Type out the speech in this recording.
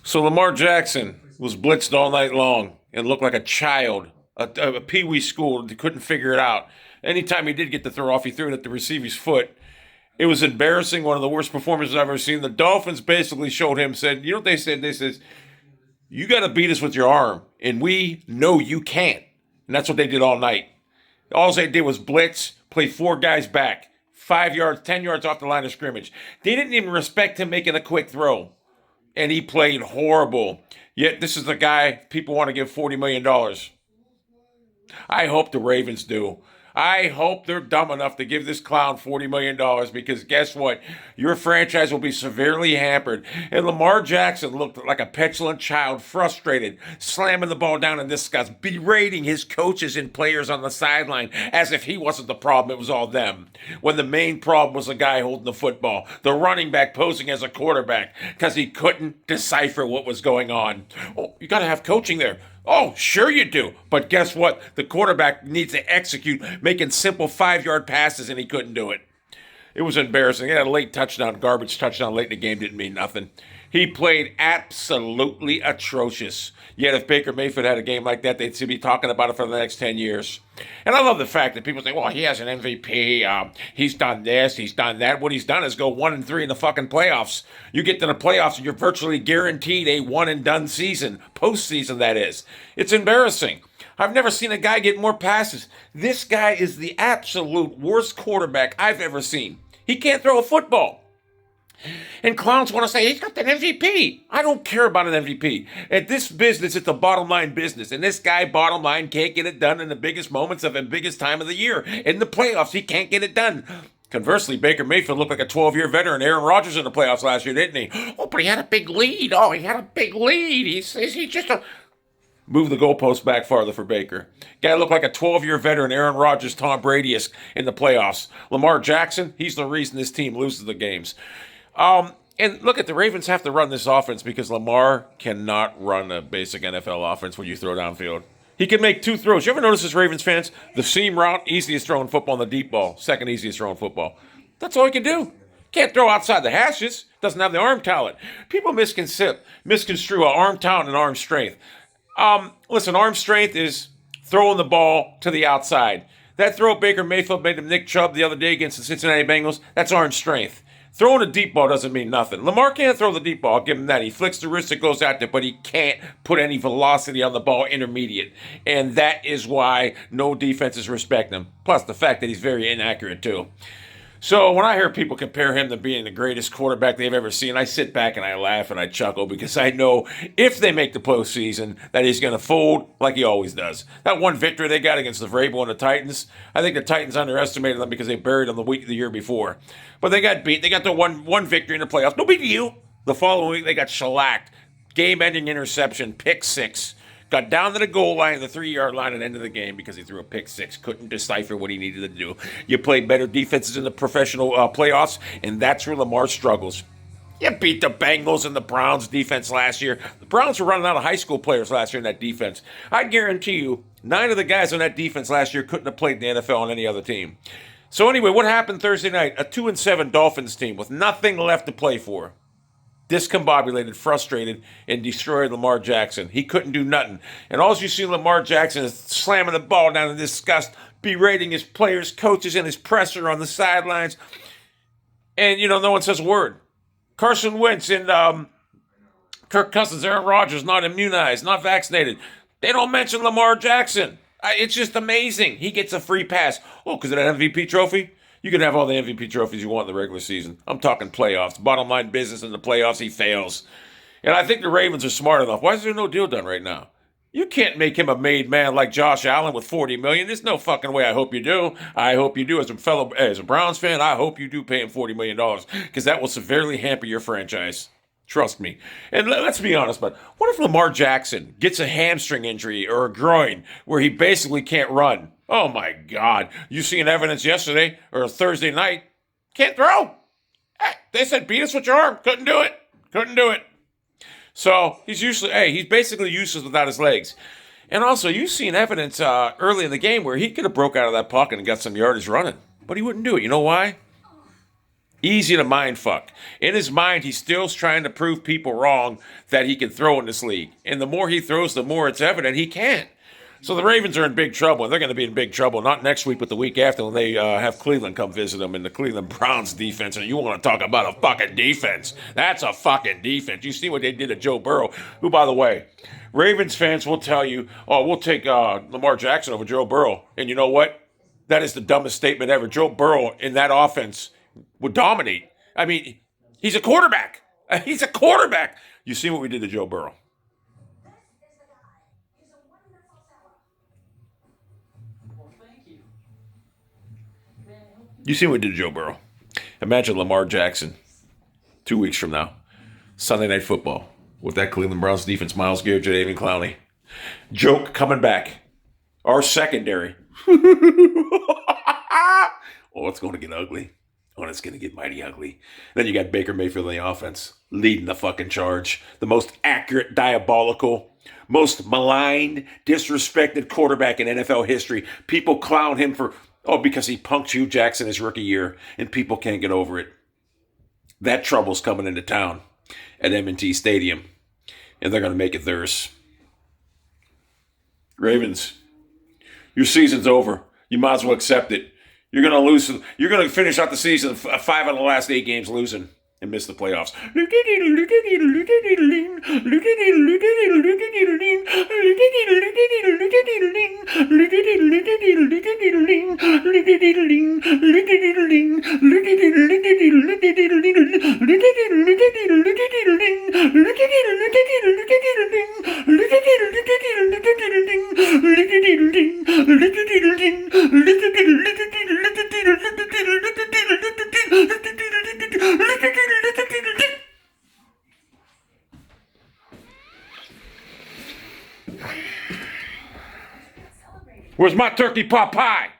So Lamar Jackson was blitzed all night long and looked like a child, a pee-wee school that couldn't figure it out. Anytime he did get the throw off, he threw it at the receiver's foot. It was embarrassing, one of the worst performances I've ever seen. The Dolphins basically showed him, said, you know what they said? They said, you got to beat us with your arm, and we know you can't. And that's what they did all night. All they did was blitz, play four guys back, 5 yards, 10 yards off the line of scrimmage. They didn't even respect him making a quick throw. And he played horrible. Yet this is the guy people want to give $40 million. I hope the Ravens do. I hope they're dumb enough to give this clown $40 million because guess what? Your franchise will be severely hampered. And Lamar Jackson looked like a petulant child, frustrated, slamming the ball down in disgust, berating his coaches and players on the sideline as if he wasn't the problem, it was all them. When the main problem was the guy holding the football, the running back posing as a quarterback because he couldn't decipher what was going on. Oh, you got to have coaching there. Oh, sure you do. But guess what? The quarterback needs to execute making simple 5 yard passes, and he couldn't do it. It was embarrassing. He had a late touchdown, garbage touchdown late in the game, didn't mean nothing. He played absolutely atrocious. Yet if Baker Mayfield had a game like that, they'd be talking about it for the next 10 years. And I love the fact that people say, well, he has an MVP. He's done this. He's done that. What he's done is go 1-3 in the fucking playoffs. You get to the playoffs and you're virtually guaranteed a one-and-done season. Postseason, that is. It's embarrassing. I've never seen a guy get more passes. This guy is the absolute worst quarterback I've ever seen. He can't throw a football. And clowns want to say, he's got an MVP. I don't care about an MVP. At this business, it's a bottom line business. And this guy, bottom line, can't get it done in the biggest moments of the biggest time of the year. In the playoffs, he can't get it done. Conversely, Baker Mayfield looked like a 12-year veteran. Aaron Rodgers in the playoffs last year, didn't he? Oh, but he had a big lead. Oh, he had a big lead. He's just a... Move the goalpost back farther for Baker. Guy looked like a 12-year veteran, Aaron Rodgers, Tom Brady in the playoffs. Lamar Jackson, he's the reason this team loses the games. And look at the Ravens have to run this offense because Lamar cannot run a basic NFL offense when you throw downfield. He can make two throws. You ever notice this, Ravens fans? The seam route, easiest throw in football, and the deep ball, second easiest throw in football. That's all he can do. Can't throw outside the hashes. Doesn't have the arm talent. People misconstrue arm talent and arm strength. Listen, arm strength is throwing the ball to the outside. That throw Baker Mayfield made to Nick Chubb the other day against the Cincinnati Bengals, that's arm strength. Throwing a deep ball doesn't mean nothing. Lamar can't throw the deep ball. I'll give him that. He flicks the wrist, it goes out there, but he can't put any velocity on the ball intermediate. And that is why no defenses respect him. Plus the fact that he's very inaccurate, too. So when I hear people compare him to being the greatest quarterback they've ever seen, I sit back and I laugh and I chuckle because I know if they make the postseason that he's going to fold like he always does. That one victory they got against the Vrabel and the Titans, I think the Titans underestimated them because they buried them the year before. But they got beat. They got the one victory in the playoffs. No big deal. The following week they got shellacked. Game-ending interception, pick six. Got down to the goal line, the 3 yard line at the end of the game because he threw a pick six. Couldn't decipher what he needed to do. You played better defenses in the professional playoffs, and that's where Lamar struggles. You beat the Bengals and the Browns defense last year. The Browns were running out of high school players last year in that defense. I guarantee you, 9 of the guys on that defense last year couldn't have played in the NFL on any other team. So anyway, what happened Thursday night? A 2-7 Dolphins team with nothing left to play for. Discombobulated, frustrated, and destroyed Lamar Jackson. He couldn't do nothing. And all you see Lamar Jackson is slamming the ball down in disgust, berating his players, coaches, and his presser on the sidelines. And, no one says a word. Carson Wentz and Kirk Cousins, Aaron Rodgers, not immunized, not vaccinated. They don't mention Lamar Jackson. It's just amazing. He gets a free pass. Oh, because of that MVP trophy? You can have all the MVP trophies you want in the regular season. I'm talking playoffs. Bottom line business in the playoffs, he fails. And I think the Ravens are smart enough. Why is there no deal done right now? You can't make him a made man like Josh Allen with $40 million. There's no fucking way. I hope you do. I hope you do. As a Browns fan, I hope you do pay him $40 million because that will severely hamper your franchise. Trust me. And let's be honest, but what if Lamar Jackson gets a hamstring injury or a groin where he basically can't run? Oh my God. You seen evidence yesterday or Thursday night. Can't throw. They said beat us with your arm. Couldn't do it. Couldn't do it. So he's basically useless without his legs. And also, you've seen evidence early in the game where he could have broke out of that pocket and got some yardage running. But he wouldn't do it. You know why? Easy to mind fuck. In his mind, he's still trying to prove people wrong that he can throw in this league. And the more he throws, the more it's evident he can't. So the Ravens are in big trouble, and they're going to be in big trouble, not next week, but the week after when they have Cleveland come visit them in the Cleveland Browns defense. And you want to talk about a fucking defense. That's a fucking defense. You see what they did to Joe Burrow, who, by the way, Ravens fans will tell you, oh, we'll take Lamar Jackson over Joe Burrow. And you know what? That is the dumbest statement ever. Joe Burrow in that offense would dominate. I mean, he's a quarterback. He's a quarterback. You see what we did to Joe Burrow. You see what we did to Joe Burrow. Imagine Lamar Jackson 2 weeks from now. Sunday Night Football with that Cleveland Browns defense, Myles Garrett, Jadeveon Clowney. Joke coming back. Our secondary. Oh, it's going to get ugly. Oh, it's going to get mighty ugly. Then you got Baker Mayfield in the offense, leading the fucking charge. The most accurate, diabolical, most maligned, disrespected quarterback in NFL history. People clown him because he punked Hugh Jackson his rookie year, and people can't get over it. That trouble's coming into town at M&T Stadium, and they're going to make it theirs. Ravens, your season's over. You might as well accept it. You're going to lose. You're going to finish out the season 5 out of the last 8 games losing and miss the playoffs. Where's my turkey pot pie?